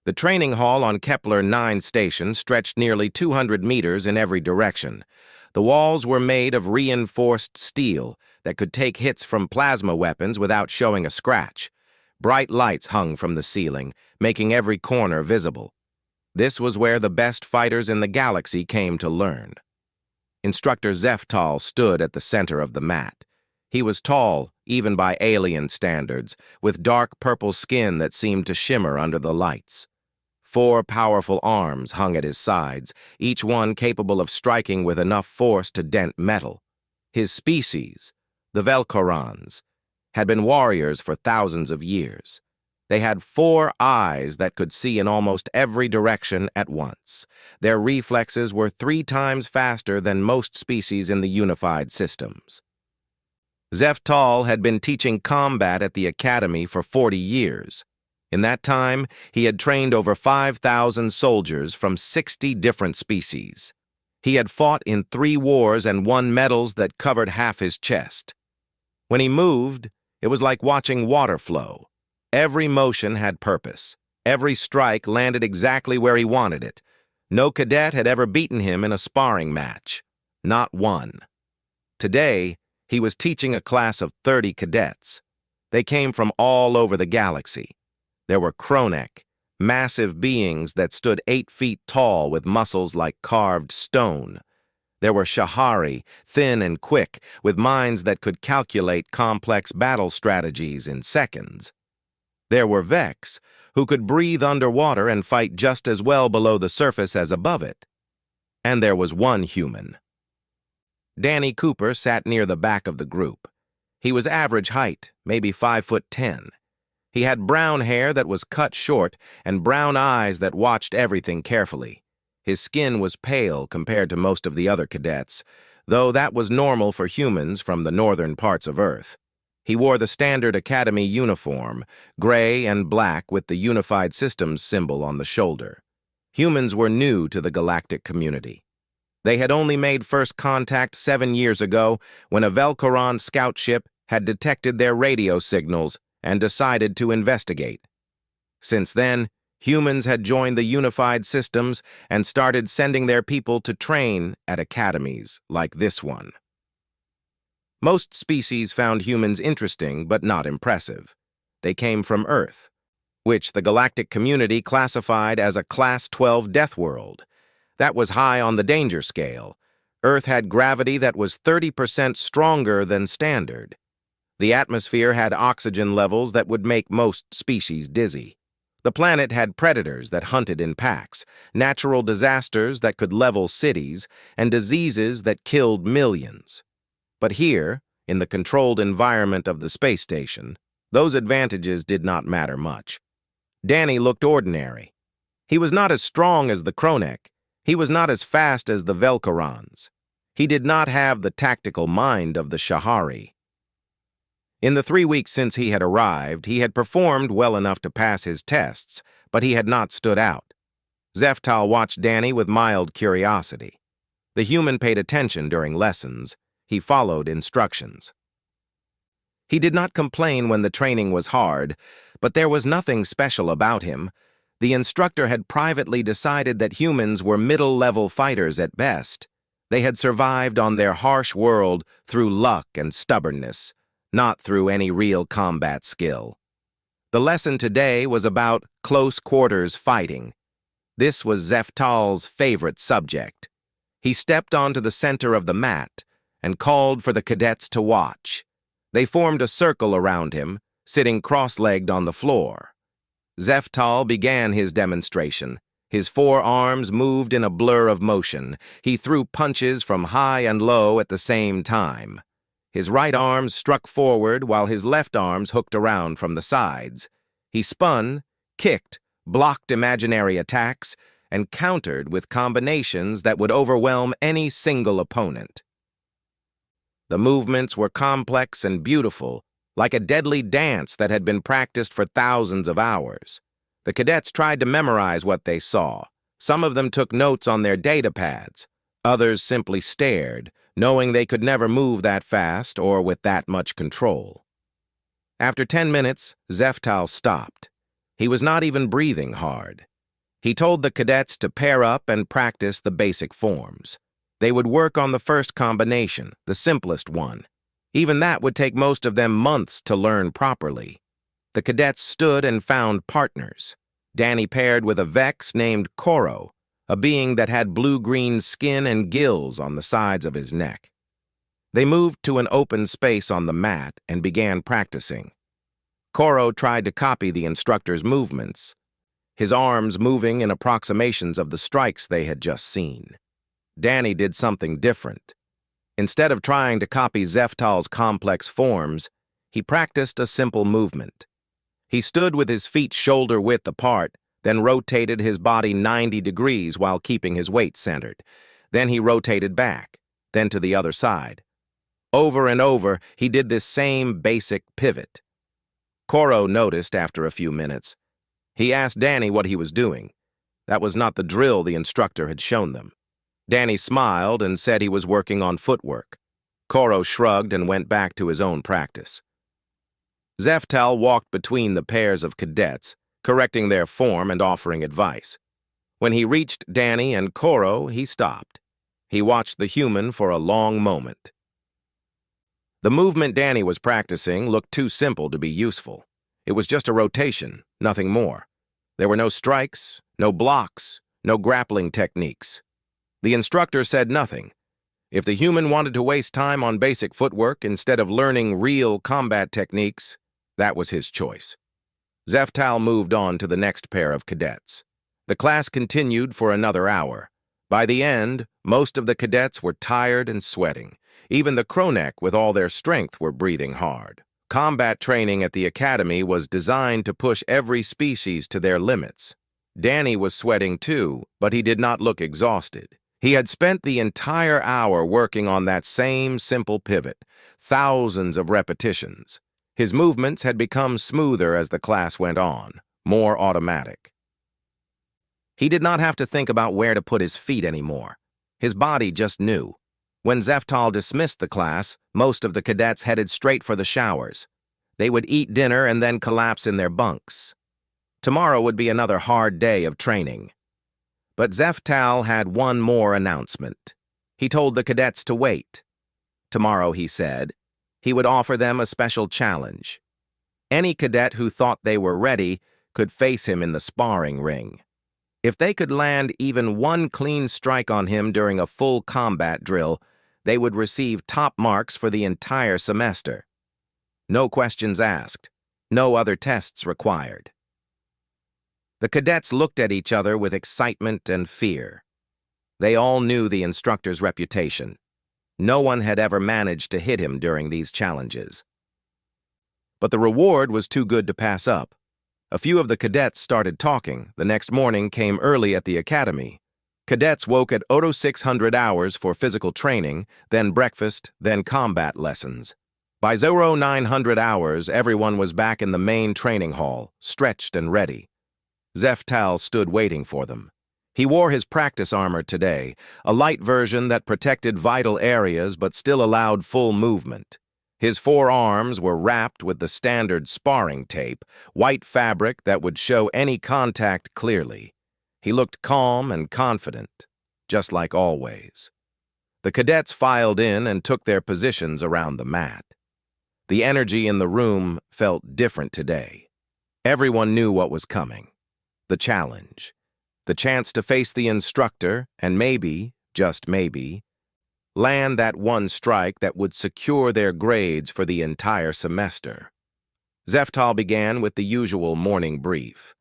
The training hall on Kepler 9 station stretched nearly 200 meters in every direction. The walls were made of reinforced steel that could take hits from plasma weapons without showing a scratch. Bright lights hung from the ceiling, making every corner visible. This was where the best fighters in the galaxy came to learn. Instructor Zeftal stood at the center of the mat. He was tall, even by alien standards, with dark purple skin that seemed to shimmer under the lights. 4 powerful arms hung at his sides, each one capable of striking with enough force to dent metal. His species, the Velkorans, had been warriors for thousands of years. They had 4 eyes that could see in almost every direction at once. Their reflexes were 3 times faster than most species in the unified systems. Zeftal had been teaching combat at the academy for 40 years. In that time, he had trained over 5,000 soldiers from 60 different species. He had fought in 3 wars and won medals that covered half his chest. When he moved, it was like watching water flow. Every motion had purpose. Every strike landed exactly where he wanted it. No cadet had ever beaten him in a sparring match. Not one. Today, he was teaching a class of 30 cadets. They came from all over the galaxy. There were Kronek, massive beings that stood 8 feet tall with muscles like carved stone. There were Shahari, thin and quick, with minds that could calculate complex battle strategies in seconds. There were Vex, who could breathe underwater and fight just as well below the surface as above it. And there was one human. Danny Cooper sat near the back of the group. He was average height, maybe 5'10". He had brown hair that was cut short and brown eyes that watched everything carefully. His skin was pale compared to most of the other cadets, though that was normal for humans from the northern parts of Earth. He wore the standard Academy uniform, gray and black with the Unified Systems symbol on the shoulder. Humans were new to the galactic community. They had only made first contact 7 years ago when a Velkoran scout ship had detected their radio signals and decided to investigate. Since then, humans had joined the Unified Systems and started sending their people to train at academies like this one. Most species found humans interesting but not impressive. They came from Earth, which the galactic community classified as a Class 12 Deathworld. That was high on the danger scale. Earth had gravity that was 30% stronger than standard. The atmosphere had oxygen levels that would make most species dizzy. The planet had predators that hunted in packs, natural disasters that could level cities, and diseases that killed millions. But here, in the controlled environment of the space station, those advantages did not matter much. Danny looked ordinary. He was not as strong as the Kronek. He was not as fast as the Velkorans. He did not have the tactical mind of the Shahari. In the 3 weeks since he had arrived, he had performed well enough to pass his tests, but he had not stood out. Zeftal watched Danny with mild curiosity. The human paid attention during lessons. He followed instructions. He did not complain when the training was hard, but there was nothing special about him. The instructor had privately decided that humans were middle-level fighters at best. They had survived on their harsh world through luck and stubbornness, not through any real combat skill. The lesson today was about close-quarters fighting. This was Zeftal's favorite subject. He stepped onto the center of the mat and called for the cadets to watch. They formed a circle around him, sitting cross-legged on the floor. Zeftal began his demonstration. His 4 arms moved in a blur of motion. He threw punches from high and low at the same time. His right arms struck forward while his left arms hooked around from the sides. He spun, kicked, blocked imaginary attacks, and countered with combinations that would overwhelm any single opponent. The movements were complex and beautiful, like a deadly dance that had been practiced for thousands of hours. The cadets tried to memorize what they saw. Some of them took notes on their data pads. Others simply stared, knowing they could never move that fast or with that much control. After 10 minutes, Zeftal stopped. He was not even breathing hard. He told the cadets to pair up and practice the basic forms. They would work on the first combination, the simplest one. Even that would take most of them months to learn properly. The cadets stood and found partners. Danny paired with a Vex named Koro, a being that had blue-green skin and gills on the sides of his neck. They moved to an open space on the mat and began practicing. Koro tried to copy the instructor's movements, his arms moving in approximations of the strikes they had just seen. Danny did something different. Instead of trying to copy Zeftal's complex forms, he practiced a simple movement. He stood with his feet shoulder-width apart, then rotated his body 90 degrees while keeping his weight centered. Then he rotated back, then to the other side. Over and over, he did this same basic pivot. Koro noticed after a few minutes. He asked Danny what he was doing. That was not the drill the instructor had shown them. Danny smiled and said he was working on footwork. Koro shrugged and went back to his own practice. Zeftal walked between the pairs of cadets, correcting their form and offering advice. When he reached Danny and Koro, he stopped. He watched the human for a long moment. The movement Danny was practicing looked too simple to be useful. It was just a rotation, nothing more. There were no strikes, no blocks, no grappling techniques. The instructor said nothing. If the human wanted to waste time on basic footwork instead of learning real combat techniques, that was his choice. Zeftal moved on to the next pair of cadets. The class continued for another hour. By the end, most of the cadets were tired and sweating. Even the Kronek, with all their strength, were breathing hard. Combat training at the academy was designed to push every species to their limits. Danny was sweating too, but he did not look exhausted. He had spent the entire hour working on that same simple pivot, thousands of repetitions. His movements had become smoother as the class went on, more automatic. He did not have to think about where to put his feet anymore. His body just knew. When Zeftal dismissed the class, most of the cadets headed straight for the showers. They would eat dinner and then collapse in their bunks. Tomorrow would be another hard day of training. But Zeftal had one more announcement. He told the cadets to wait. Tomorrow, he said, he would offer them a special challenge. Any cadet who thought they were ready could face him in the sparring ring. If they could land even one clean strike on him during a full combat drill, they would receive top marks for the entire semester. No questions asked, no other tests required. The cadets looked at each other with excitement and fear. They all knew the instructor's reputation. No one had ever managed to hit him during these challenges. But the reward was too good to pass up. A few of the cadets started talking. The next morning came early at the academy. Cadets woke at 0600 hours for physical training, then breakfast, then combat lessons. By 0900 hours, everyone was back in the main training hall, stretched and ready. Zeftal stood waiting for them. He wore his practice armor today, a light version that protected vital areas but still allowed full movement. His forearms were wrapped with the standard sparring tape, white fabric that would show any contact clearly. He looked calm and confident, just like always. The cadets filed in and took their positions around the mat. The energy in the room felt different today. Everyone knew what was coming. The challenge. The chance to face the instructor and maybe, just maybe, land that one strike that would secure their grades for the entire semester. Zeftal began with the usual morning brief.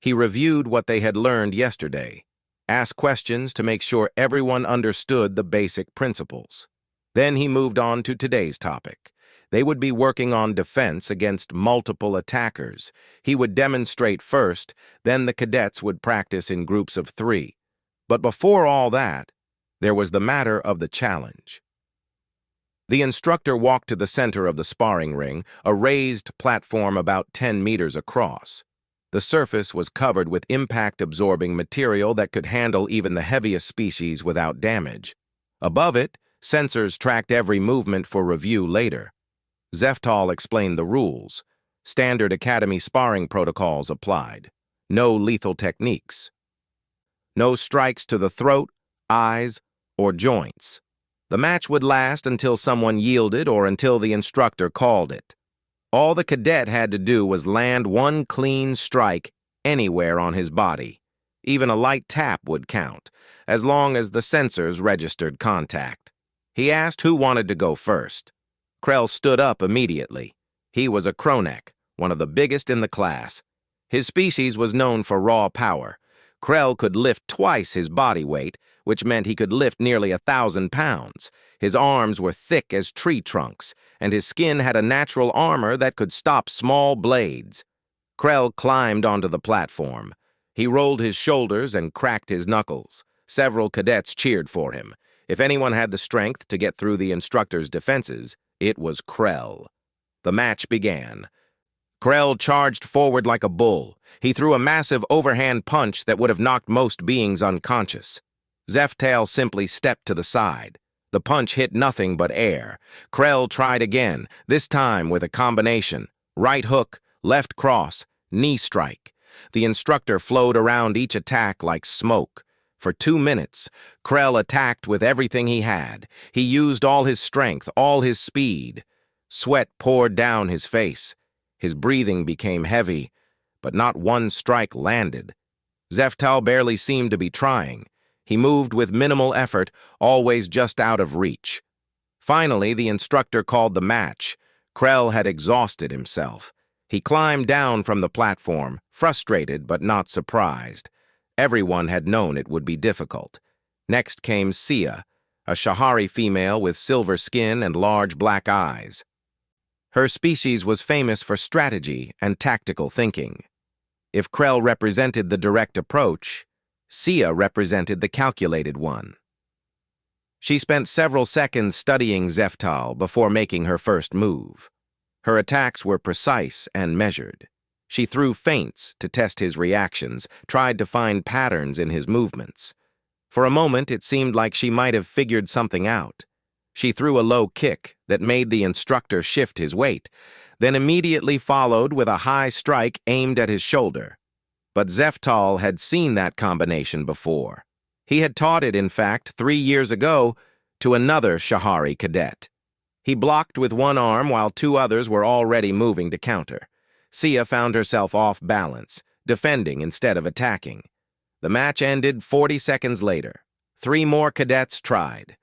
He reviewed what they had learned yesterday, asked questions to make sure everyone understood the basic principles. Then he moved on to today's topic. They would be working on defense against multiple attackers. He would demonstrate first, then the cadets would practice in groups of 3. But before all that, there was the matter of the challenge. The instructor walked to the center of the sparring ring, a raised platform about 10 meters across. The surface was covered with impact-absorbing material that could handle even the heaviest species without damage. Above it, sensors tracked every movement for review later. Zeftal explained the rules. Standard academy sparring protocols applied. No lethal techniques. No strikes to the throat, eyes, or joints. The match would last until someone yielded or until the instructor called it. All the cadet had to do was land one clean strike anywhere on his body. Even a light tap would count, as long as the sensors registered contact. He asked who wanted to go first. Krell stood up immediately. He was a Kronek, one of the biggest in the class. His species was known for raw power. Krell could lift twice his body weight, which meant he could lift nearly 1,000 pounds. His arms were thick as tree trunks, and his skin had a natural armor that could stop small blades. Krell climbed onto the platform. He rolled his shoulders and cracked his knuckles. Several cadets cheered for him. If anyone had the strength to get through the instructor's defenses, it was Krell. The match began. Krell charged forward like a bull. He threw a massive overhand punch that would have knocked most beings unconscious. Zeftal simply stepped to the side. The punch hit nothing but air. Krell tried again, this time with a combination: right hook, left cross, knee strike. The instructor flowed around each attack like smoke. For 2 minutes, Krell attacked with everything he had. He used all his strength, all his speed. Sweat poured down his face. His breathing became heavy, but not one strike landed. Zeftal barely seemed to be trying. He moved with minimal effort, always just out of reach. Finally, the instructor called the match. Krell had exhausted himself. He climbed down from the platform, frustrated but not surprised. Everyone had known it would be difficult. Next came Sia, a Shahari female with silver skin and large black eyes. Her species was famous for strategy and tactical thinking. If Krell represented the direct approach, Sia represented the calculated one. She spent several seconds studying Zeftal before making her first move. Her attacks were precise and measured. She threw feints to test his reactions, tried to find patterns in his movements. For a moment, it seemed like she might have figured something out. She threw a low kick that made the instructor shift his weight, then immediately followed with a high strike aimed at his shoulder. But Zeftal had seen that combination before. He had taught it, in fact, 3 years ago to another Shahari cadet. He blocked with one arm while 2 others were already moving to counter. Sia found herself off balance, defending instead of attacking. The match ended 40 seconds later. 3 more cadets tried.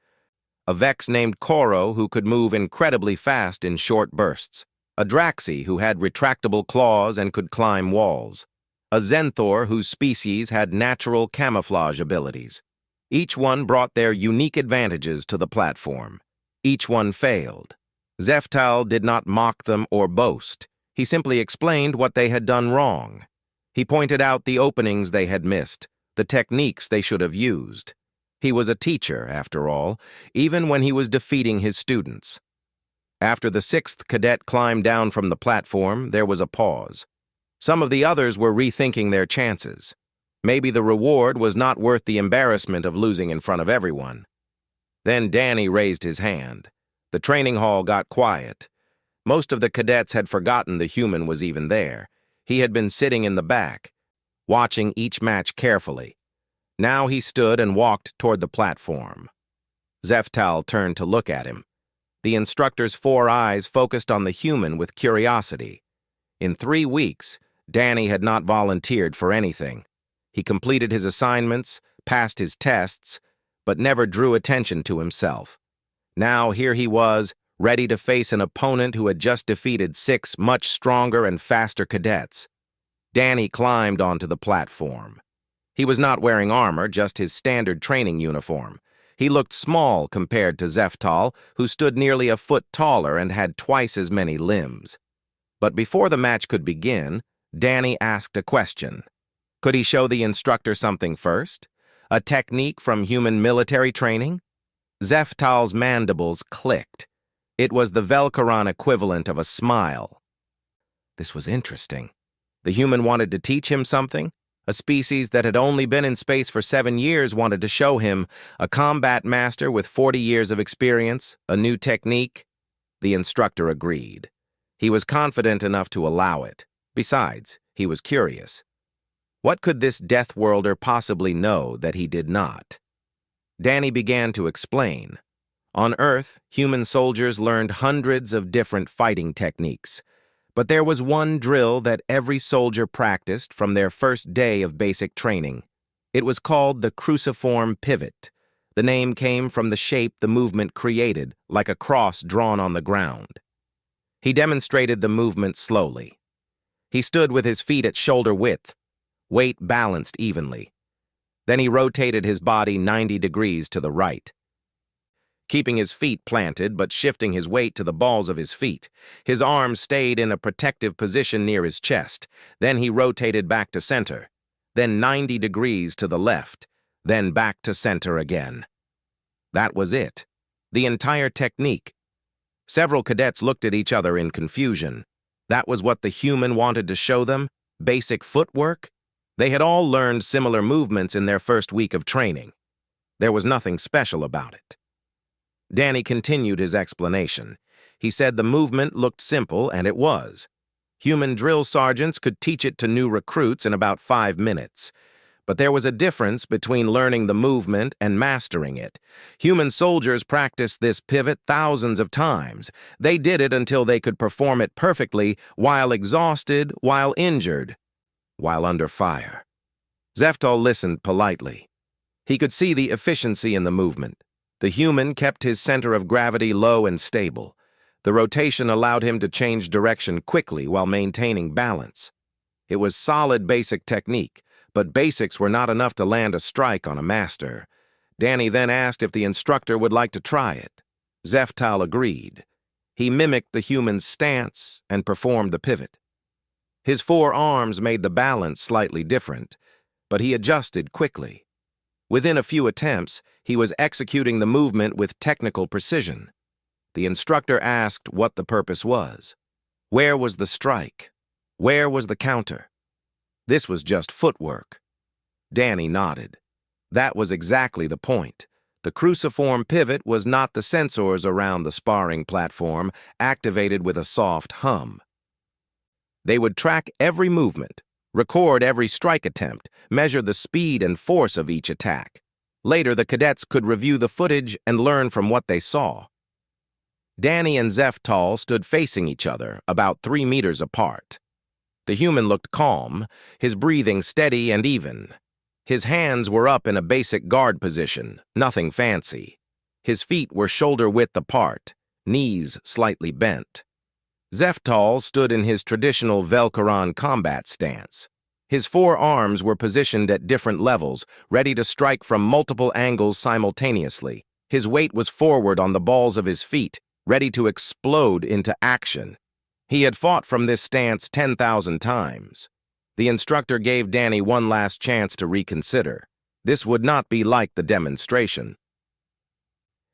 A Vex named Koro who could move incredibly fast in short bursts. A Draxi who had retractable claws and could climb walls. A Zenthor whose species had natural camouflage abilities. Each one brought their unique advantages to the platform. Each one failed. Zeftal did not mock them or boast. He simply explained what they had done wrong. He pointed out the openings they had missed, the techniques they should have used. He was a teacher, after all, even when he was defeating his students. After the 6th cadet climbed down from the platform, there was a pause. Some of the others were rethinking their chances. Maybe the reward was not worth the embarrassment of losing in front of everyone. Then Danny raised his hand. The training hall got quiet. Most of the cadets had forgotten the human was even there. He had been sitting in the back, watching each match carefully. Now he stood and walked toward the platform. Zeftal turned to look at him. The instructor's 4 eyes focused on the human with curiosity. In 3 weeks, Danny had not volunteered for anything. He completed his assignments, passed his tests, but never drew attention to himself. Now here he was, ready to face an opponent who had just defeated 6 much stronger and faster cadets. Danny climbed onto the platform. He was not wearing armor, just his standard training uniform. He looked small compared to Zeftal, who stood nearly a foot taller and had twice as many limbs. But before the match could begin, Danny asked a question. Could he show the instructor something first? A technique from human military training? Zeftal's mandibles clicked. It was the Velkaran equivalent of a smile. This was interesting. The human wanted to teach him something? A species that had only been in space for 7 years wanted to show him, a combat master with 40 years of experience, a new technique? The instructor agreed. He was confident enough to allow it. Besides, he was curious. What could this Deathworlder possibly know that he did not? Danny began to explain. On Earth, human soldiers learned hundreds of different fighting techniques. But there was one drill that every soldier practiced from their first day of basic training. It was called the cruciform pivot. The name came from the shape the movement created, like a cross drawn on the ground. He demonstrated the movement slowly. He stood with his feet at shoulder width, weight balanced evenly. Then he rotated his body 90 degrees to the right, keeping his feet planted but shifting his weight to the balls of his feet. His arms stayed in a protective position near his chest. Then he rotated back to center, then 90 degrees to the left, then back to center again. That was it. The entire technique. Several cadets looked at each other in confusion. That was what the human wanted to show them? Basic footwork? They had all learned similar movements in their first week of training. There was nothing special about it. Danny continued his explanation. He said the movement looked simple, and it was. Human drill sergeants could teach it to new recruits in about 5 minutes. But there was a difference between learning the movement and mastering it. Human soldiers practiced this pivot thousands of times. They did it until they could perform it perfectly, while exhausted, while injured, while under fire. Zeftal listened politely. He could see the efficiency in the movement. The human kept his center of gravity low and stable. The rotation allowed him to change direction quickly while maintaining balance. It was solid basic technique, but basics were not enough to land a strike on a master. Danny then asked if the instructor would like to try it. Zeftal agreed. He mimicked the human's stance and performed the pivot. His 4 arms made the balance slightly different, but he adjusted quickly. Within a few attempts, he was executing the movement with technical precision. The instructor asked what the purpose was. Where was the strike? Where was the counter? This was just footwork. Danny nodded. That was exactly the point. The cruciform pivot was not the sensors around the sparring platform, activated with a soft hum. They would track every movement, record every strike attempt, measure the speed and force of each attack. Later, the cadets could review the footage and learn from what they saw. Danny and Zeftal stood facing each other, about 3 meters apart. The human looked calm, his breathing steady and even. His hands were up in a basic guard position, nothing fancy. His feet were shoulder-width apart, knees slightly bent. Zeftal stood in his traditional Velkaran combat stance. His 4 arms were positioned at different levels, ready to strike from multiple angles simultaneously. His weight was forward on the balls of his feet, ready to explode into action. He had fought from this stance 10,000 times. The instructor gave Danny one last chance to reconsider. This would not be like the demonstration.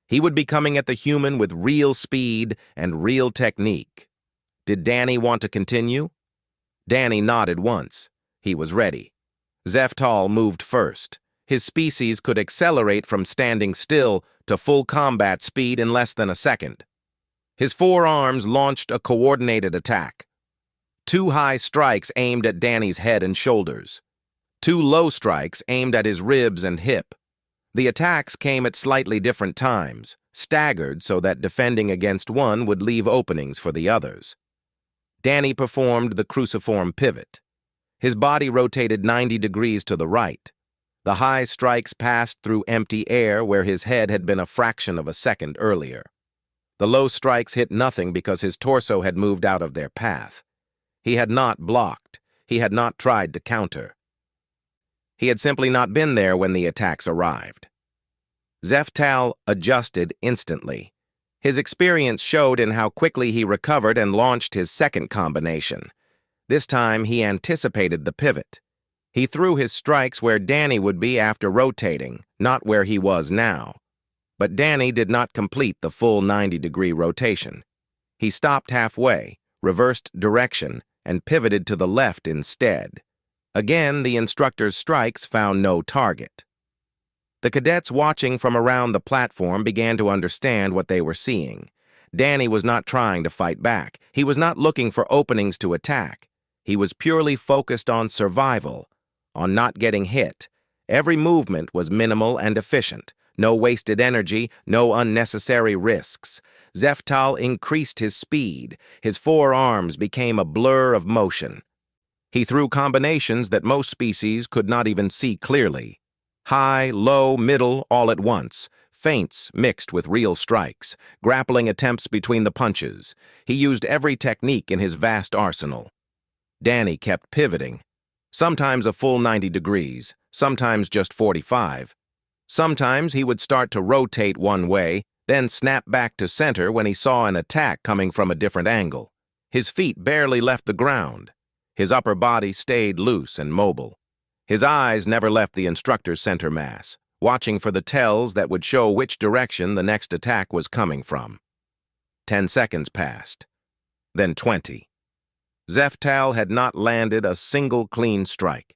He would be coming at the human with real speed and real technique. Did Danny want to continue? Danny nodded once. He was ready. Zeftal moved first. His species could accelerate from standing still to full combat speed in less than a second. His 4 arms launched a coordinated attack. 2 high strikes aimed at Danny's head and shoulders. 2 low strikes aimed at his ribs and hip. The attacks came at slightly different times, staggered so that defending against one would leave openings for the others. Danny performed the cruciform pivot. His body rotated 90 degrees to the right. The high strikes passed through empty air where his head had been a fraction of a second earlier. The low strikes hit nothing because his torso had moved out of their path. He had not blocked. He had not tried to counter. He had simply not been there when the attacks arrived. Zeftal adjusted instantly. His experience showed in how quickly he recovered and launched his second combination. This time, he anticipated the pivot. He threw his strikes where Danny would be after rotating, not where he was now. But Danny did not complete the full 90-degree rotation. He stopped halfway, reversed direction, and pivoted to the left instead. Again, the instructor's strikes found no target. The cadets watching from around the platform began to understand what they were seeing. Danny was not trying to fight back. He was not looking for openings to attack. He was purely focused on survival. on not getting hit. Every movement was minimal and efficient. No wasted energy, no unnecessary risks. Zeftal increased his speed. His forearms became a blur of motion. He threw combinations that most species could not even see clearly. High, low, middle, all at once. Feints mixed with real strikes. Grappling attempts between the punches. He used every technique in his vast arsenal. Danny kept pivoting. Sometimes a full 90 degrees, sometimes just 45. Sometimes he would start to rotate one way, then snap back to center when he saw an attack coming from a different angle. His feet barely left the ground. His upper body stayed loose and mobile. His eyes never left the instructor's center mass, watching for the tells that would show which direction the next attack was coming from. 10 seconds passed, then 20. Zeftal had not landed a single clean strike.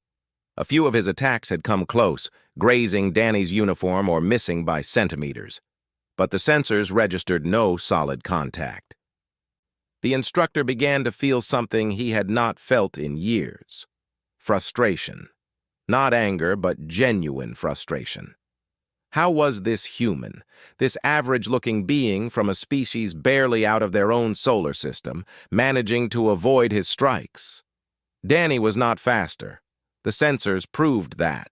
A few of his attacks had come close, grazing Danny's uniform or missing by centimeters. But the sensors registered no solid contact. The instructor began to feel something he had not felt in years. Frustration. Not anger, but genuine frustration. How was this human, this average-looking being from a species barely out of their own solar system, managing to avoid his strikes? Danny was not faster. The sensors proved that.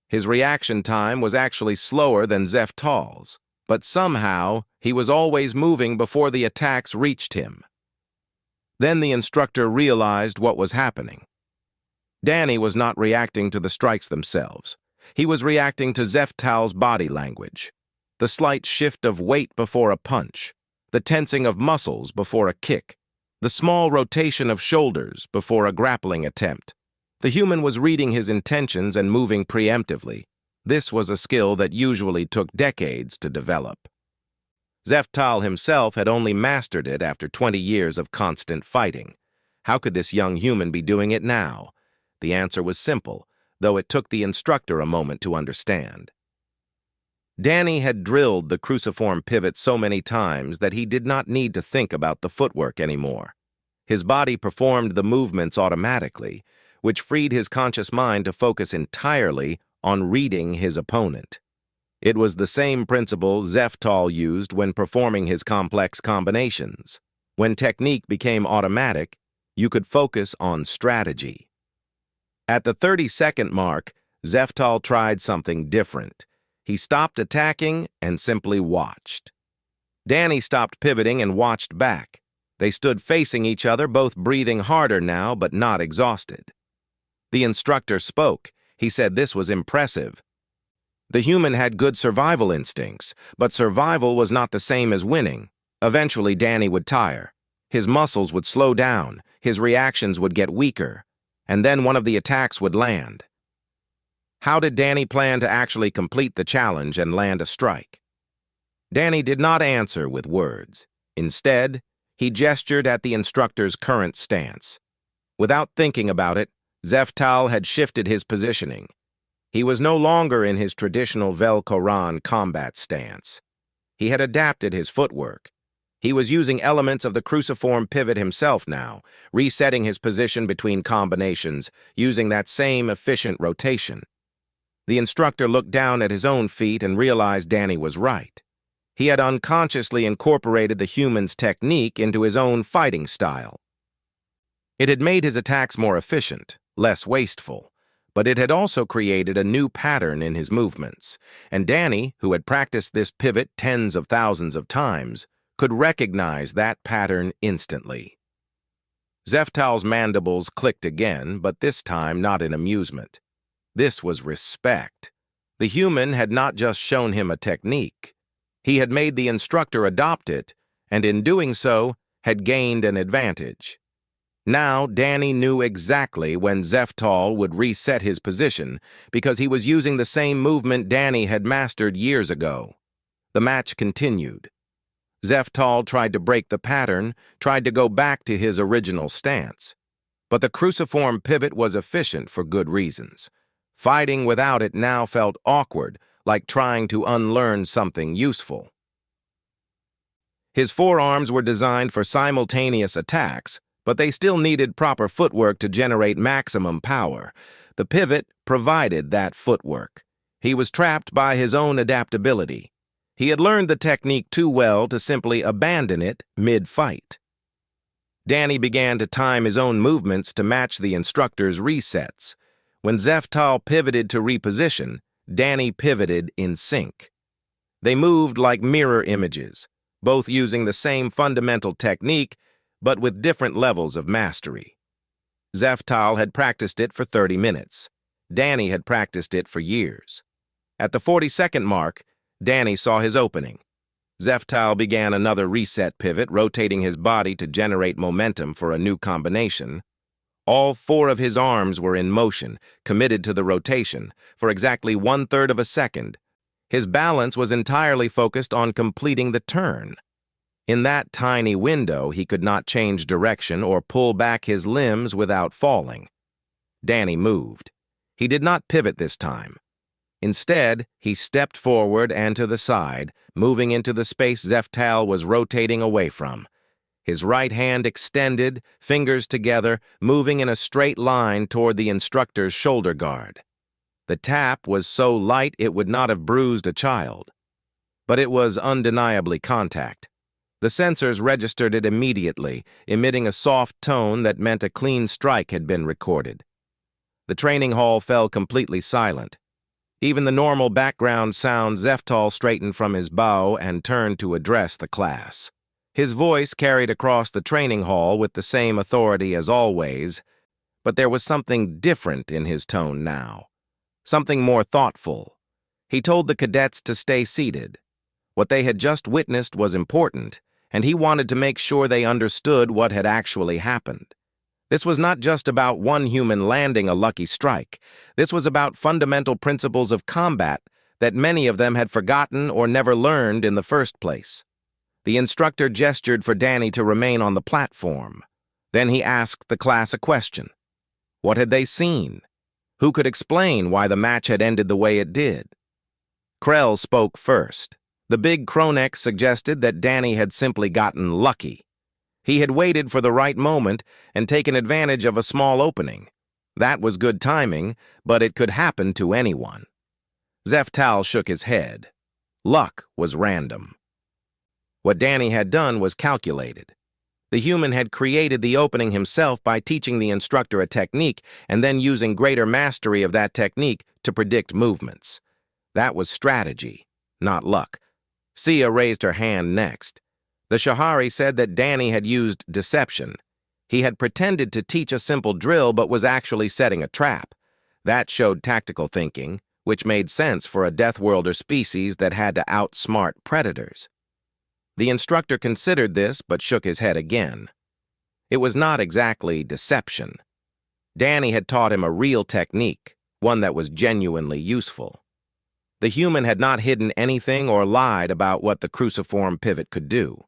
His reaction time was actually slower than Zeftal's, but somehow he was always moving before the attacks reached him. Then the instructor realized what was happening. Danny was not reacting to the strikes themselves. He was reacting to Zeftal's body language. The slight shift of weight before a punch, the tensing of muscles before a kick, the small rotation of shoulders before a grappling attempt. The human was reading his intentions and moving preemptively. This was a skill that usually took decades to develop. Zeftal himself had only mastered it after 20 years of constant fighting. How could this young human be doing it now? The answer was simple, though it took the instructor a moment to understand. Danny had drilled the cruciform pivot so many times that he did not need to think about the footwork anymore. His body performed the movements automatically, which freed his conscious mind to focus entirely on reading his opponent. It was the same principle Zeftal used when performing his complex combinations. When technique became automatic, you could focus on strategy. At the 30-second mark, Zeftal tried something different. He stopped attacking and simply watched. Danny stopped pivoting and watched back. They stood facing each other, both breathing harder now, but not exhausted. The instructor spoke. He said this was impressive. The human had good survival instincts, but survival was not the same as winning. Eventually, Danny would tire. His muscles would slow down, his reactions would get weaker, and then one of the attacks would land. How did Danny plan to actually complete the challenge and land a strike? Danny did not answer with words. Instead, he gestured at the instructor's current stance. Without thinking about it, Zeftal had shifted his positioning. He was no longer in his traditional Vel-Koran combat stance. He had adapted his footwork. He was using elements of the cruciform pivot himself now, resetting his position between combinations, using that same efficient rotation. The instructor looked down at his own feet and realized Danny was right. He had unconsciously incorporated the human's technique into his own fighting style. It had made his attacks more efficient, less wasteful, but it had also created a new pattern in his movements, and Danny, who had practiced this pivot tens of thousands of times, could recognize that pattern instantly. Zeftal's mandibles clicked again, but this time not in amusement. This was respect. The human had not just shown him a technique. He had made the instructor adopt it, and in doing so, had gained an advantage. Now, Danny knew exactly when Zeftal would reset his position because he was using the same movement Danny had mastered years ago. The match continued. Zeftal tried to break the pattern, tried to go back to his original stance. But the cruciform pivot was efficient for good reasons. Fighting without it now felt awkward, like trying to unlearn something useful. His forearms were designed for simultaneous attacks, but they still needed proper footwork to generate maximum power. The pivot provided that footwork. He was trapped by his own adaptability. He had learned the technique too well to simply abandon it mid-fight. Danny began to time his own movements to match the instructor's resets. When Zeftal pivoted to reposition, Danny pivoted in sync. They moved like mirror images, both using the same fundamental technique, but with different levels of mastery. Zeftal had practiced it for 30 minutes. Danny had practiced it for years. At the 40-second mark, Danny saw his opening. Zeftal began another reset pivot, rotating his body to generate momentum for a new combination. All 4 of his arms were in motion, committed to the rotation, for exactly 1/3 of a second. His balance was entirely focused on completing the turn. In that tiny window, he could not change direction or pull back his limbs without falling. Danny moved. He did not pivot this time. Instead, he stepped forward and to the side, moving into the space Zeftal was rotating away from. His right hand extended, fingers together, moving in a straight line toward the instructor's shoulder guard. The tap was so light it would not have bruised a child. But it was undeniably contact. The sensors registered it immediately, emitting a soft tone that meant a clean strike had been recorded. The training hall fell completely silent. Even the normal background sound, Zeftal straightened from his bow and turned to address the class. His voice carried across the training hall with the same authority as always, but there was something different in his tone now. Something more thoughtful. He told the cadets to stay seated. What they had just witnessed was important, and he wanted to make sure they understood what had actually happened. This was not just about one human landing a lucky strike. This was about fundamental principles of combat that many of them had forgotten or never learned in the first place. The instructor gestured for Danny to remain on the platform. Then he asked the class a question. What had they seen? Who could explain why the match had ended the way it did? Krell spoke first. The big Kronek suggested that Danny had simply gotten lucky. He had waited for the right moment and taken advantage of a small opening. That was good timing, but it could happen to anyone. Zeftal shook his head. Luck was random. What Danny had done was calculated. The human had created the opening himself by teaching the instructor a technique and then using greater mastery of that technique to predict movements. That was strategy, not luck. Sia raised her hand next. The Shahari said that Danny had used deception. He had pretended to teach a simple drill but was actually setting a trap. That showed tactical thinking, which made sense for a Deathworlder species that had to outsmart predators. The instructor considered this but shook his head again. It was not exactly deception. Danny had taught him a real technique, one that was genuinely useful. The human had not hidden anything or lied about what the cruciform pivot could do.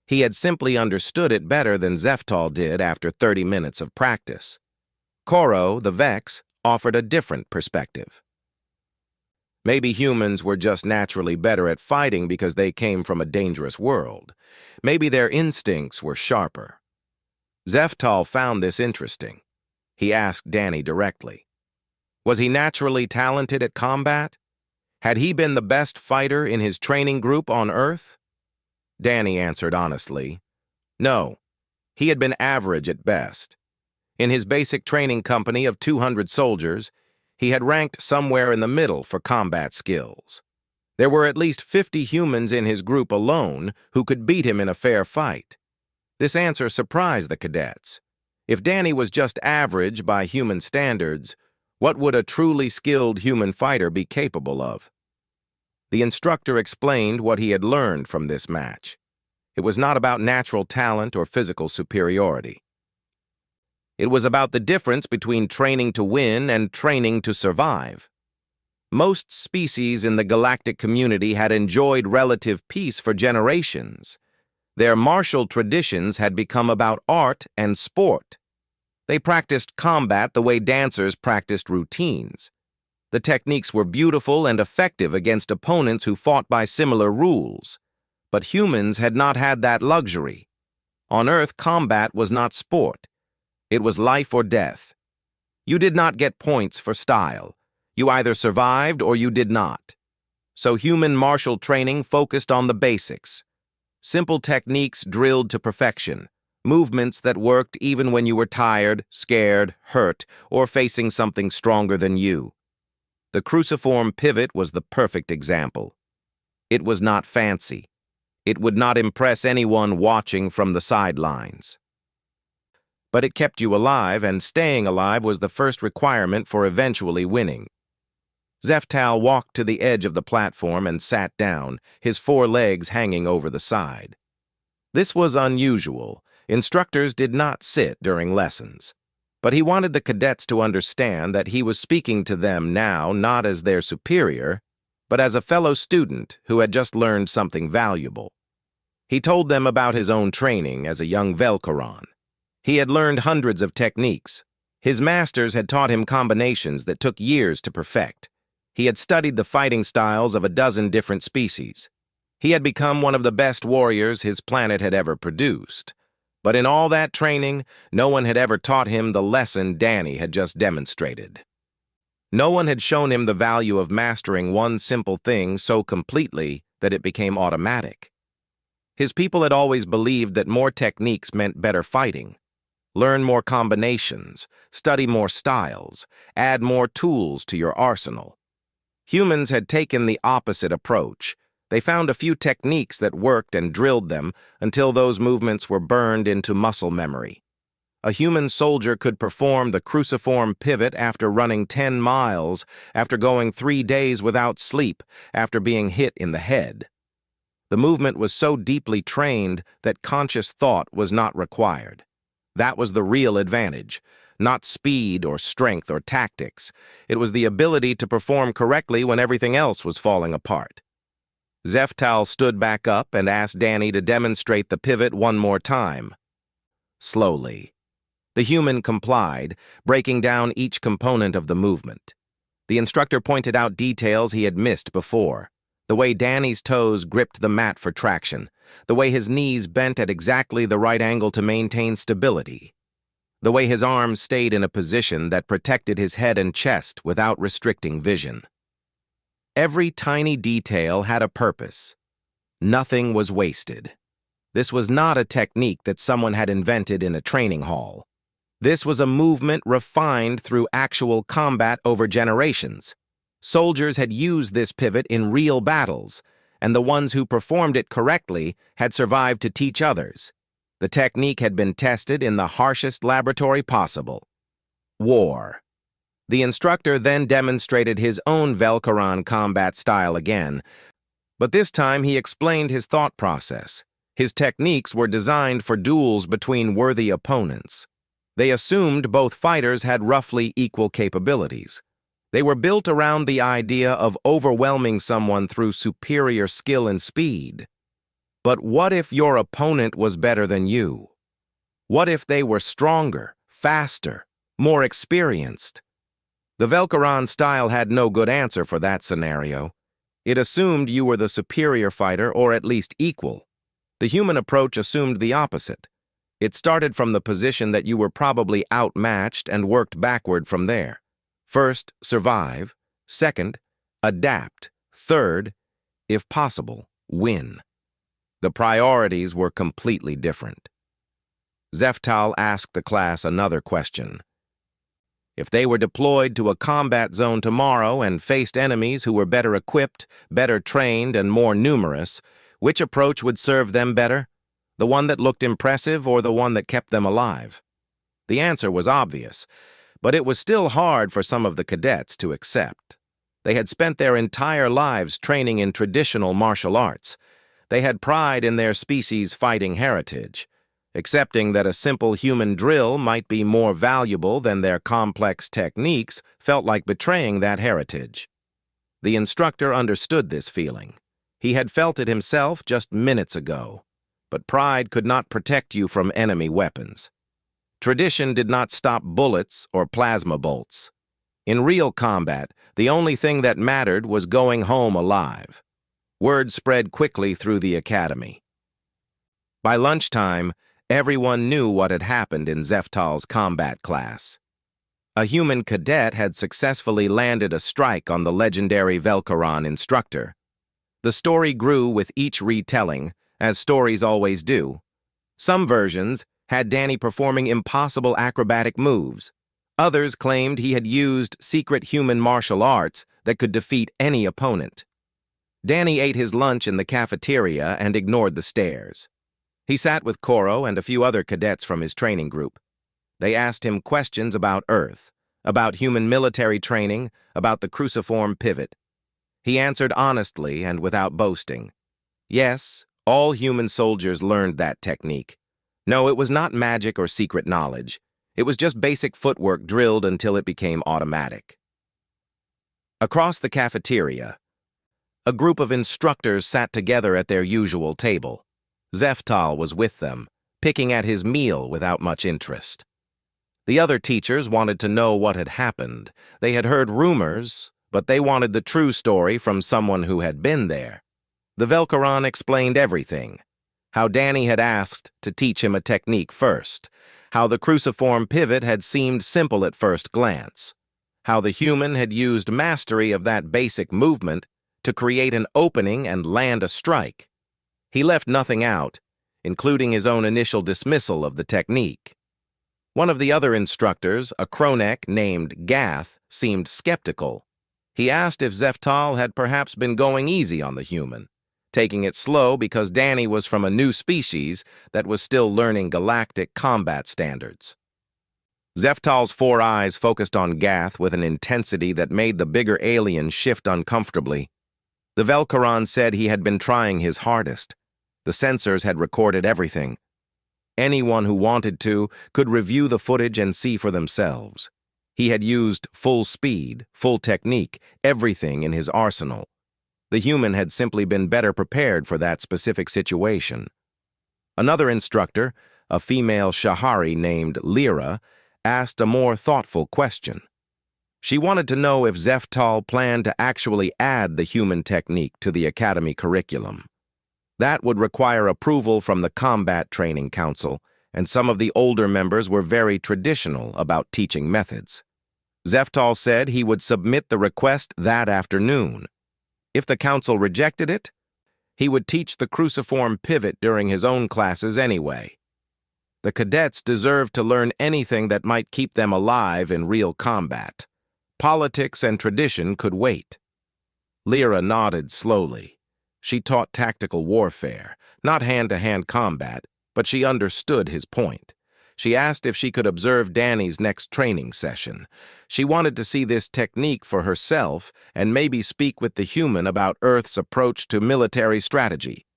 He had simply understood it better than Zeftal did after 30 minutes of practice. Koro, the Vex, offered a different perspective. Maybe humans were just naturally better at fighting because they came from a dangerous world. Maybe their instincts were sharper. Zeftal found this interesting. He asked Danny directly. Was he naturally talented at combat? Had he been the best fighter in his training group on Earth? Danny answered honestly. No, he had been average at best. In his basic training company of 200 soldiers, he had ranked somewhere in the middle for combat skills. There were at least 50 humans in his group alone who could beat him in a fair fight. This answer surprised the cadets. If Danny was just average by human standards, what would a truly skilled human fighter be capable of? The instructor explained what he had learned from this match. It was not about natural talent or physical superiority. It was about the difference between training to win and training to survive. Most species in the galactic community had enjoyed relative peace for generations. Their martial traditions had become about art and sport. They practiced combat the way dancers practiced routines. The techniques were beautiful and effective against opponents who fought by similar rules. But humans had not had that luxury. On Earth, combat was not sport. It was life or death. You did not get points for style. You either survived or you did not. So human martial training focused on the basics. Simple techniques drilled to perfection. Movements that worked even when you were tired, scared, hurt, or facing something stronger than you. The cruciform pivot was the perfect example. It was not fancy. It would not impress anyone watching from the sidelines. But it kept you alive, and staying alive was the first requirement for eventually winning. Zeftal walked to the edge of the platform and sat down, his 4 legs hanging over the side. This was unusual. Instructors did not sit during lessons. But he wanted the cadets to understand that he was speaking to them now not as their superior, but as a fellow student who had just learned something valuable. He told them about his own training as a young Velkaran. He had learned hundreds of techniques. His masters had taught him combinations that took years to perfect. He had studied the fighting styles of a dozen different species. He had become one of the best warriors his planet had ever produced. But in all that training, no one had ever taught him the lesson Danny had just demonstrated. No one had shown him the value of mastering one simple thing so completely that it became automatic. His people had always believed that more techniques meant better fighting. Learn more combinations, study more styles, add more tools to your arsenal. Humans had taken the opposite approach. They found a few techniques that worked and drilled them until those movements were burned into muscle memory. A human soldier could perform the cruciform pivot after running 10 miles, after going 3 days without sleep, after being hit in the head. The movement was so deeply trained that conscious thought was not required. That was the real advantage, not speed or strength or tactics. It was the ability to perform correctly when everything else was falling apart. Zeftal stood back up and asked Danny to demonstrate the pivot one more time. Slowly. The human complied, breaking down each component of the movement. The instructor pointed out details he had missed before. The way Danny's toes gripped the mat for traction. The way his knees bent at exactly the right angle to maintain stability. The way his arms stayed in a position that protected his head and chest without restricting vision. Every tiny detail had a purpose. Nothing was wasted. This was not a technique that someone had invented in a training hall. This was a movement refined through actual combat over generations. Soldiers had used this pivot in real battles, and the ones who performed it correctly had survived to teach others. The technique had been tested in the harshest laboratory possible. War. The instructor then demonstrated his own Velkaran combat style again, but this time he explained his thought process. His techniques were designed for duels between worthy opponents. They assumed both fighters had roughly equal capabilities. They were built around the idea of overwhelming someone through superior skill and speed. But what if your opponent was better than you? What if they were stronger, faster, more experienced? The Velkaran style had no good answer for that scenario. It assumed you were the superior fighter or at least equal. The human approach assumed the opposite. It started from the position that you were probably outmatched and worked backward from there. First, survive. Second, adapt. Third, if possible, win. The priorities were completely different. Zeftal asked the class another question. If they were deployed to a combat zone tomorrow and faced enemies who were better equipped, better trained, and more numerous, which approach would serve them better? The one that looked impressive or the one that kept them alive? The answer was obvious, but it was still hard for some of the cadets to accept. They had spent their entire lives training in traditional martial arts. They had pride in their species' fighting heritage. Accepting that a simple human drill might be more valuable than their complex techniques felt like betraying that heritage. The instructor understood this feeling. He had felt it himself just minutes ago. But pride could not protect you from enemy weapons. Tradition did not stop bullets or plasma bolts. In real combat, the only thing that mattered was going home alive. Word spread quickly through the academy. By lunchtime, everyone knew what had happened in Zeftal's combat class. A human cadet had successfully landed a strike on the legendary Velkaron Instructor. The story grew with each retelling, as stories always do. Some versions had Danny performing impossible acrobatic moves. Others claimed he had used secret human martial arts that could defeat any opponent. Danny ate his lunch in the cafeteria and ignored the stares. He sat with Koro and a few other cadets from his training group. They asked him questions about Earth, about human military training, about the cruciform pivot. He answered honestly and without boasting. Yes, all human soldiers learned that technique. No, it was not magic or secret knowledge. It was just basic footwork drilled until it became automatic. Across the cafeteria, a group of instructors sat together at their usual table. Zeftal was with them, picking at his meal without much interest. The other teachers wanted to know what had happened. They had heard rumors, but they wanted the true story from someone who had been there. The Velkaron explained everything. How Danny had asked to teach him a technique first. How the cruciform pivot had seemed simple at first glance. How the human had used mastery of that basic movement to create an opening and land a strike. He left nothing out, including his own initial dismissal of the technique. One of the other instructors, a Kronek named Gath, seemed skeptical. He asked if Zeftal had perhaps been going easy on the human, taking it slow because Danny was from a new species that was still learning galactic combat standards. Zeftal's 4 eyes focused on Gath with an intensity that made the bigger alien shift uncomfortably. The Velkaron said he had been trying his hardest. The sensors had recorded everything. Anyone who wanted to could review the footage and see for themselves. He had used full speed, full technique, everything in his arsenal. The human had simply been better prepared for that specific situation. Another instructor, a female Shahari named Lyra, asked a more thoughtful question. She wanted to know if Zeftal planned to actually add the human technique to the academy curriculum. That would require approval from the Combat Training Council, and some of the older members were very traditional about teaching methods. Zeftal said he would submit the request that afternoon. If the council rejected it, he would teach the cruciform pivot during his own classes anyway. The cadets deserved to learn anything that might keep them alive in real combat. Politics and tradition could wait. Lyra nodded slowly. She taught tactical warfare, not hand-to-hand combat, but she understood his point. She asked if she could observe Danny's next training session. She wanted to see this technique for herself and maybe speak with the human about Earth's approach to military strategy.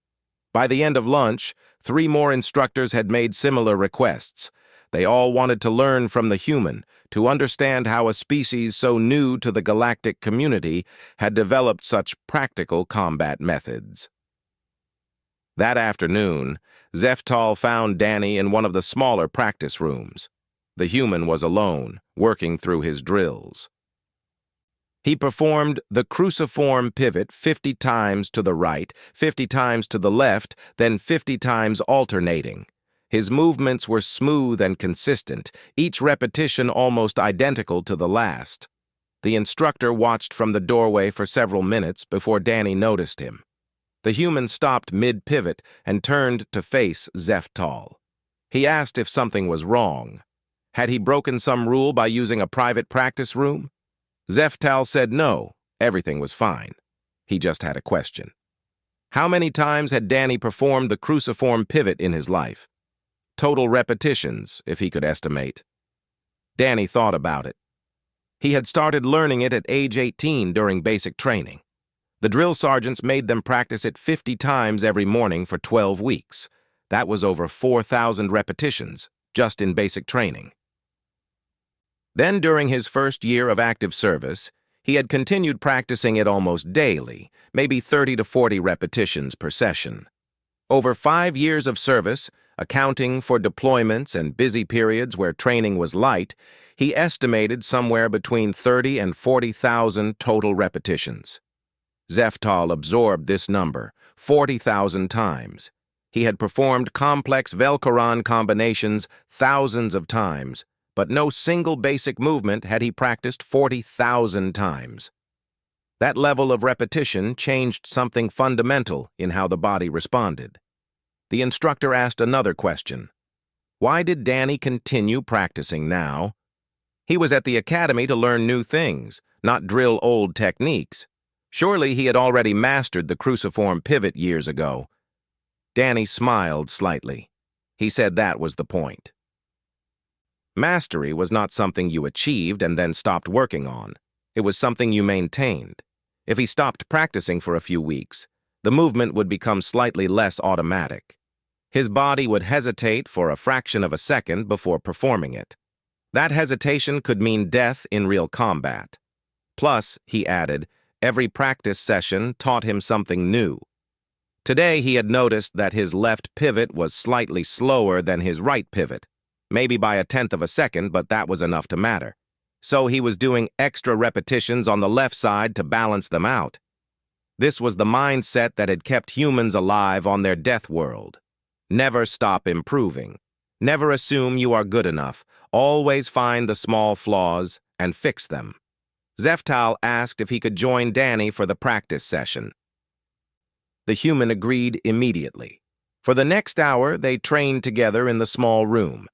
By the end of lunch, 3 more instructors had made similar requests. They all wanted to learn from the human, to understand how a species so new to the galactic community had developed such practical combat methods. That afternoon, Zeftal found Danny in one of the smaller practice rooms. The human was alone, working through his drills. He performed the cruciform pivot 50 times to the right, 50 times to the left, then 50 times alternating. His movements were smooth and consistent, each repetition almost identical to the last. The instructor watched from the doorway for several minutes before Danny noticed him. The human stopped mid-pivot and turned to face Zeftal. He asked if something was wrong. Had he broken some rule by using a private practice room? Zeftal said no, everything was fine. He just had a question. How many times had Danny performed the cruciform pivot in his life? Total repetitions, if he could estimate. Danny thought about it. He had started learning it at age 18 during basic training. The drill sergeants made them practice it 50 times every morning for 12 weeks. That was over 4,000 repetitions, just in basic training. Then, during his first year of active service, he had continued practicing it almost daily, maybe 30 to 40 repetitions per session. Over 5 years of service, accounting for deployments and busy periods where training was light, he estimated somewhere between 30 and 40,000 total repetitions. Zeftal absorbed this number, 40,000 times. He had performed complex Velkaron combinations thousands of times, but no single basic movement had he practiced 40,000 times. That level of repetition changed something fundamental in how the body responded. The instructor asked another question. Why did Danny continue practicing now? He was at the academy to learn new things, not drill old techniques. Surely he had already mastered the cruciform pivot years ago. Danny smiled slightly. He said that was the point. Mastery was not something you achieved and then stopped working on. It was something you maintained. If he stopped practicing for a few weeks, the movement would become slightly less automatic. His body would hesitate for a fraction of a second before performing it. That hesitation could mean death in real combat. Plus, he added, every practice session taught him something new. Today, he had noticed that his left pivot was slightly slower than his right pivot, maybe by 1/10 of a second, but that was enough to matter. So he was doing extra repetitions on the left side to balance them out. This was the mindset that had kept humans alive on their death world. Never stop improving. Never assume you are good enough. Always find the small flaws and fix them. Zeftal asked if he could join Danny for the practice session. The human agreed immediately. For the next hour, they trained together in the small room.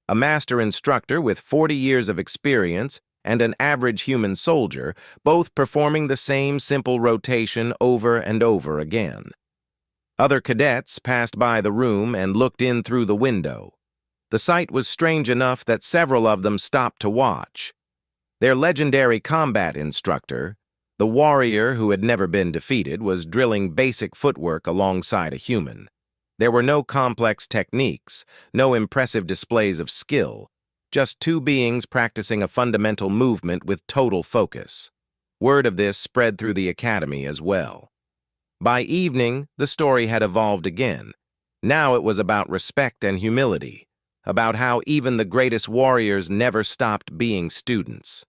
A master instructor with 40 years of experience and an average human soldier, both performing the same simple rotation over and over again. Other cadets passed by the room and looked in through the window. The sight was strange enough that several of them stopped to watch. Their legendary combat instructor, the warrior who had never been defeated, was drilling basic footwork alongside a human. There were no complex techniques, no impressive displays of skill, just two beings practicing a fundamental movement with total focus. Word of this spread through the academy as well. By evening, the story had evolved again. Now it was about respect and humility, about how even the greatest warriors never stopped being students,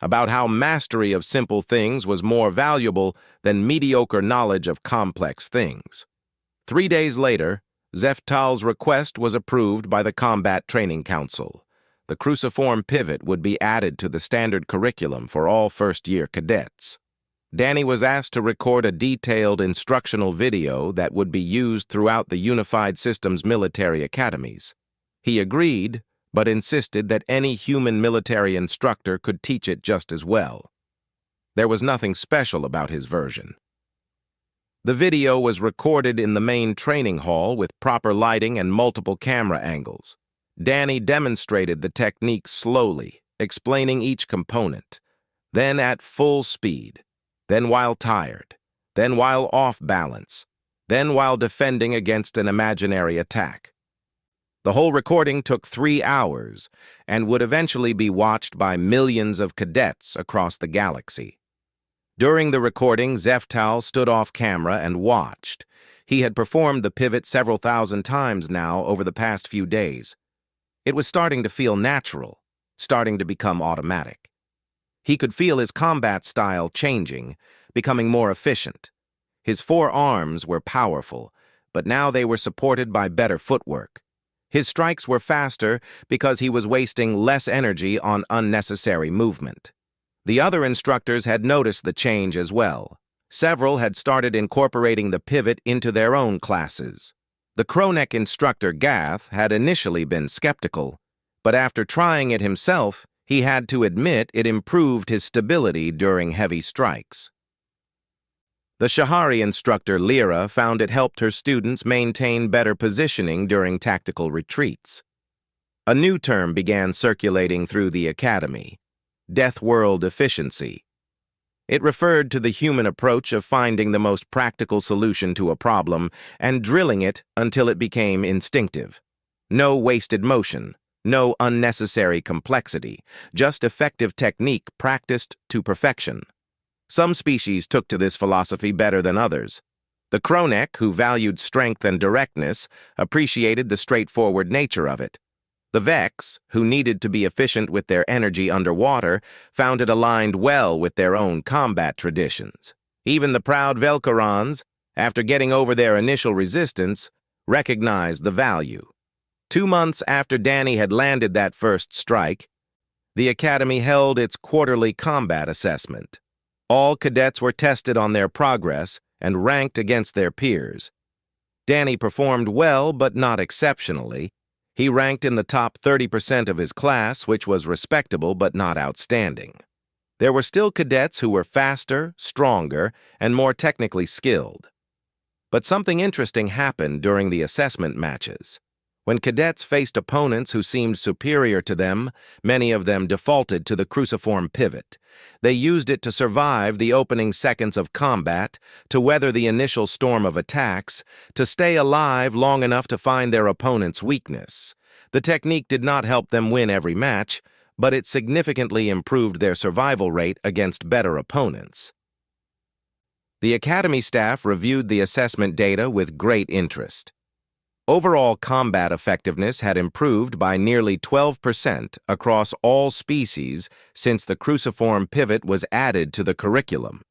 about how mastery of simple things was more valuable than mediocre knowledge of complex things. 3 days later, Zeftal's request was approved by the Combat Training Council. The cruciform pivot would be added to the standard curriculum for all first-year cadets. Danny was asked to record a detailed instructional video that would be used throughout the Unified Systems military academies. He agreed, but insisted that any human military instructor could teach it just as well. There was nothing special about his version. The video was recorded in the main training hall with proper lighting and multiple camera angles. Danny demonstrated the technique slowly, explaining each component, then at full speed, then while tired, then while off balance, then while defending against an imaginary attack. The whole recording took 3 hours and would eventually be watched by millions of cadets across the galaxy. During the recording, Zeftal stood off camera and watched. He had performed the pivot several thousand times now over the past few days. It was starting to feel natural, starting to become automatic. He could feel his combat style changing, becoming more efficient. His 4 arms were powerful, but now they were supported by better footwork. His strikes were faster because he was wasting less energy on unnecessary movement. The other instructors had noticed the change as well. Several had started incorporating the pivot into their own classes. The Kronek instructor Gath had initially been skeptical, but after trying it himself, he had to admit it improved his stability during heavy strikes. The Shahari instructor Lyra found it helped her students maintain better positioning during tactical retreats. A new term began circulating through the academy: Deathworld efficiency. It referred to the human approach of finding the most practical solution to a problem and drilling it until it became instinctive. No wasted motion, no unnecessary complexity, just effective technique practiced to perfection. Some species took to this philosophy better than others. The Kronek, who valued strength and directness, appreciated the straightforward nature of it. The Vex, who needed to be efficient with their energy underwater, found it aligned well with their own combat traditions. Even the proud Velkarons, after getting over their initial resistance, recognized the value. 2 months after Danny had landed that first strike, the Academy held its quarterly combat assessment. All cadets were tested on their progress and ranked against their peers. Danny performed well, but not exceptionally. He ranked in the top 30% of his class, which was respectable but not outstanding. There were still cadets who were faster, stronger, and more technically skilled. But something interesting happened during the assessment matches. When cadets faced opponents who seemed superior to them, many of them defaulted to the cruciform pivot. They used it to survive the opening seconds of combat, to weather the initial storm of attacks, to stay alive long enough to find their opponent's weakness. The technique did not help them win every match, but it significantly improved their survival rate against better opponents. The Academy staff reviewed the assessment data with great interest. Overall combat effectiveness had improved by nearly 12% across all species since the cruciform pivot was added to the curriculum.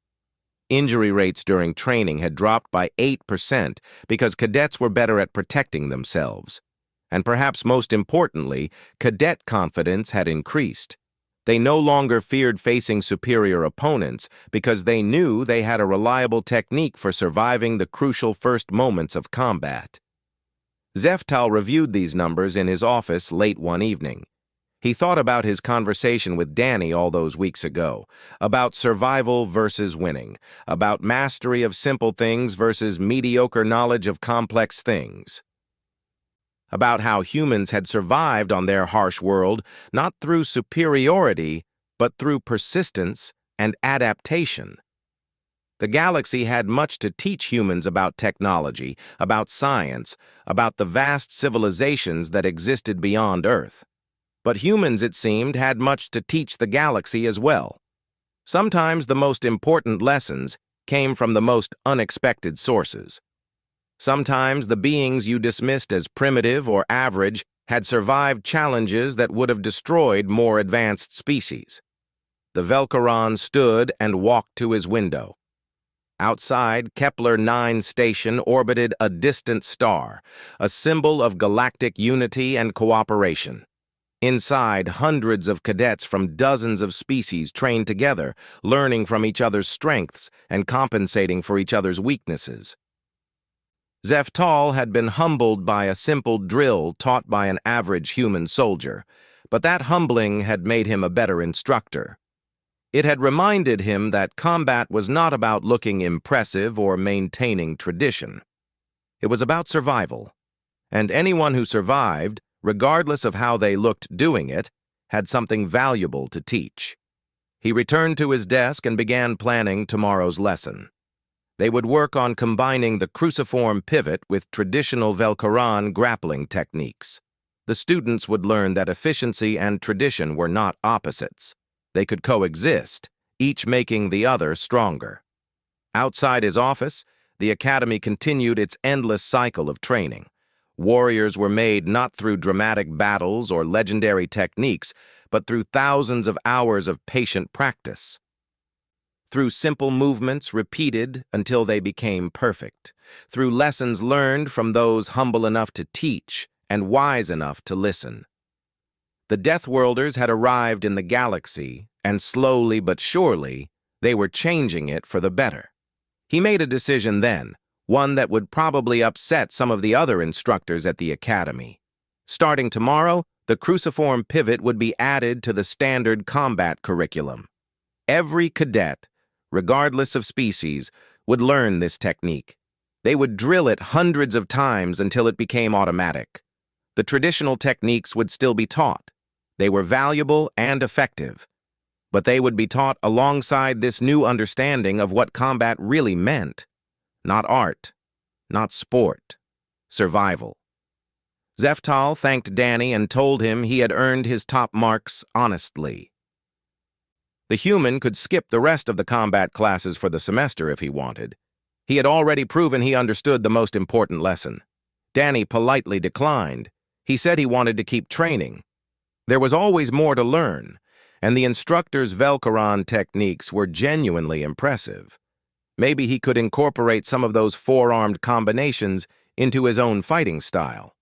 Injury rates during training had dropped by 8% because cadets were better at protecting themselves. And perhaps most importantly, cadet confidence had increased. They no longer feared facing superior opponents because they knew they had a reliable technique for surviving the crucial first moments of combat. Zeftal reviewed these numbers in his office late one evening. He thought about his conversation with Danny all those weeks ago, about survival versus winning, about mastery of simple things versus mediocre knowledge of complex things, about how humans had survived on their harsh world not through superiority, but through persistence and adaptation. The galaxy had much to teach humans about technology, about science, about the vast civilizations that existed beyond Earth. But humans, it seemed, had much to teach the galaxy as well. Sometimes the most important lessons came from the most unexpected sources. Sometimes the beings you dismissed as primitive or average had survived challenges that would have destroyed more advanced species. The Velcaron stood and walked to his window. Outside, Kepler 9 station orbited a distant star, a symbol of galactic unity and cooperation. Inside, hundreds of cadets from dozens of species trained together, learning from each other's strengths and compensating for each other's weaknesses. Zeftal had been humbled by a simple drill taught by an average human soldier, but that humbling had made him a better instructor. It had reminded him that combat was not about looking impressive or maintaining tradition. It was about survival, and anyone who survived, regardless of how they looked doing it, had something valuable to teach. He returned to his desk and began planning tomorrow's lesson. They would work on combining the cruciform pivot with traditional Velcaron grappling techniques. The students would learn that efficiency and tradition were not opposites. They could coexist, each making the other stronger. Outside his office, the Academy continued its endless cycle of training. Warriors were made not through dramatic battles or legendary techniques, but through thousands of hours of patient practice. Through simple movements repeated until they became perfect. Through lessons learned from those humble enough to teach and wise enough to listen. The Deathworlders had arrived in the galaxy, and slowly but surely, they were changing it for the better. He made a decision then, one that would probably upset some of the other instructors at the Academy. Starting tomorrow, the cruciform pivot would be added to the standard combat curriculum. Every cadet, regardless of species, would learn this technique. They would drill it hundreds of times until it became automatic. The traditional techniques would still be taught. They were valuable and effective, but they would be taught alongside this new understanding of what combat really meant. Not art, not sport, survival. Zeftal thanked Danny and told him he had earned his top marks honestly. The human could skip the rest of the combat classes for the semester if he wanted. He had already proven he understood the most important lesson. Danny politely declined. He said he wanted to keep training. There was always more to learn, and the instructor's Velcaron techniques were genuinely impressive. Maybe he could incorporate some of those four-armed combinations into his own fighting style.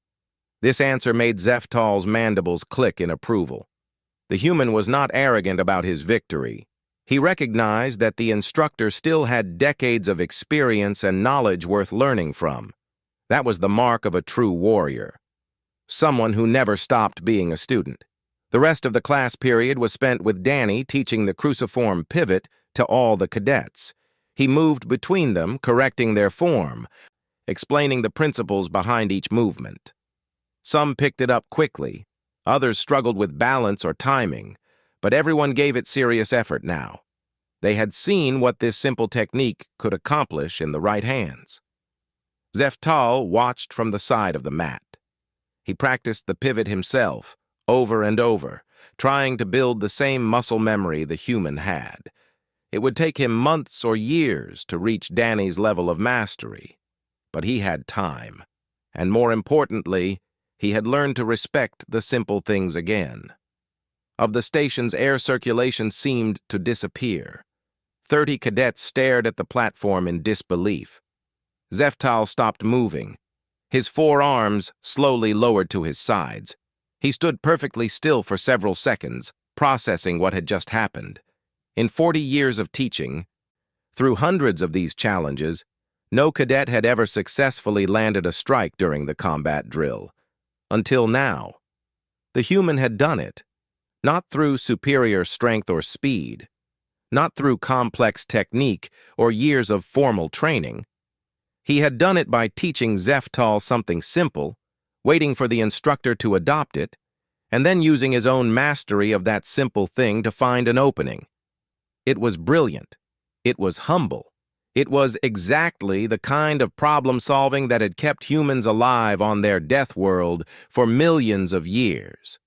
This answer made Zeftal's mandibles click in approval. The human was not arrogant about his victory. He recognized that the instructor still had decades of experience and knowledge worth learning from. That was the mark of a true warrior. Someone who never stopped being a student. The rest of the class period was spent with Danny teaching the cruciform pivot to all the cadets. He moved between them, correcting their form, explaining the principles behind each movement. Some picked it up quickly, others struggled with balance or timing, but everyone gave it serious effort now. They had seen what this simple technique could accomplish in the right hands. Zeftal watched from the side of the mat. He practiced the pivot himself, over and over, trying to build the same muscle memory the human had. It would take him months or years to reach Danny's level of mastery, but he had time, and more importantly, he had learned to respect the simple things again. Of the station's air circulation seemed to disappear. 30 cadets stared at the platform in disbelief. Zeftal stopped moving. His forearms slowly lowered to his sides. He stood perfectly still for several seconds, processing what had just happened. In 40 years of teaching, through hundreds of these challenges, no cadet had ever successfully landed a strike during the combat drill. Until now. The human had done it, not through superior strength or speed, not through complex technique or years of formal training. He had done it by teaching Zeftal something simple, waiting for the instructor to adopt it, and then using his own mastery of that simple thing to find an opening. It was brilliant. It was humble. It was exactly the kind of problem-solving that had kept humans alive on their death world for millions of years.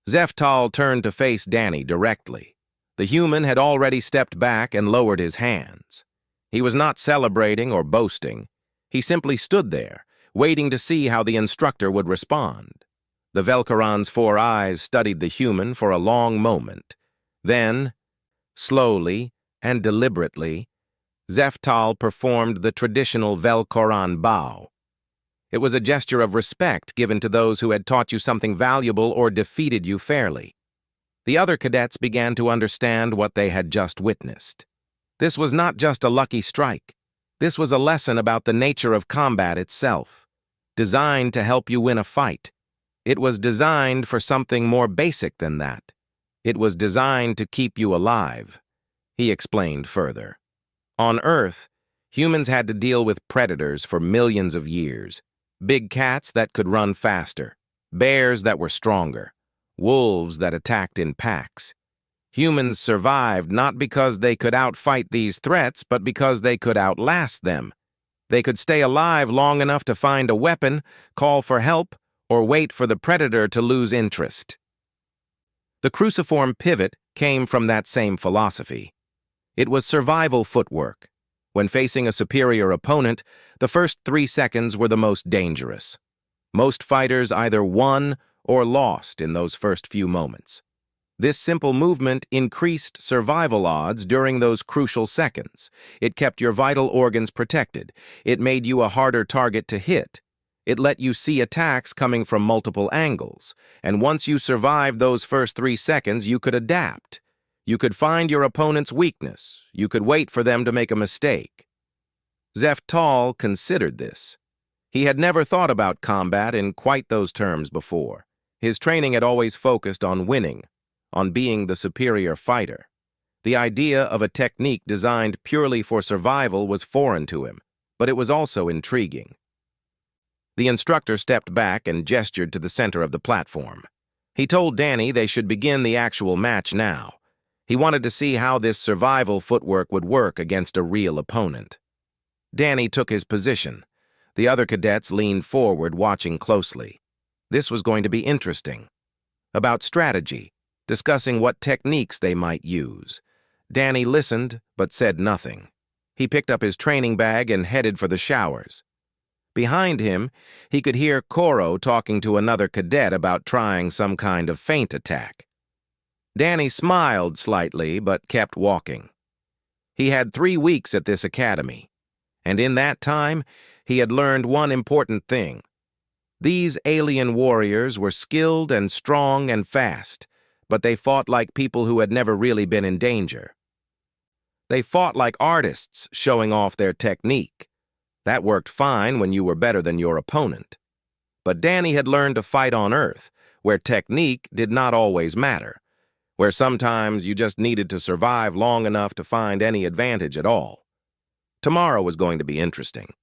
Zeftal turned to face Danny directly. The human had already stepped back and lowered his hands. He was not celebrating or boasting. He simply stood there, waiting to see how the instructor would respond. The Velkaran's 4 eyes studied the human for a long moment. Then, slowly and deliberately, Zeftal performed the traditional Velkaran bow. It was a gesture of respect given to those who had taught you something valuable or defeated you fairly. The other cadets began to understand what they had just witnessed. This was not just a lucky strike. This was a lesson about the nature of combat itself, designed to help you win a fight. It was designed for something more basic than that. It was designed to keep you alive, he explained further. On Earth, humans had to deal with predators for millions of years. Big cats that could run faster, bears that were stronger, wolves that attacked in packs. Humans survived not because they could outfight these threats, but because they could outlast them. They could stay alive long enough to find a weapon, call for help, or wait for the predator to lose interest. The cruciform pivot came from that same philosophy. It was survival footwork. When facing a superior opponent, the first 3 seconds were the most dangerous. Most fighters either won or lost in those first few moments. This simple movement increased survival odds during those crucial seconds. It kept your vital organs protected. It made you a harder target to hit. It let you see attacks coming from multiple angles. And once you survived those first 3 seconds, you could adapt. You could find your opponent's weakness. You could wait for them to make a mistake. Zeftal considered this. He had never thought about combat in quite those terms before. His training had always focused on winning, on being the superior fighter. The idea of a technique designed purely for survival was foreign to him, but it was also intriguing. The instructor stepped back and gestured to the center of the platform. He told Danny they should begin the actual match now. He wanted to see how this survival footwork would work against a real opponent. Danny took his position. The other cadets leaned forward, watching closely. This was going to be interesting. About strategy, discussing what techniques they might use. Danny listened, but said nothing. He picked up his training bag and headed for the showers. Behind him, he could hear Koro talking to another cadet about trying some kind of feint attack. Danny smiled slightly, but kept walking. He had 3 weeks at this academy, and in that time, he had learned one important thing. These alien warriors were skilled and strong and fast, but they fought like people who had never really been in danger. They fought like artists, showing off their technique. That worked fine when you were better than your opponent. But Danny had learned to fight on Earth, where technique did not always matter, where sometimes you just needed to survive long enough to find any advantage at all. Tomorrow was going to be interesting.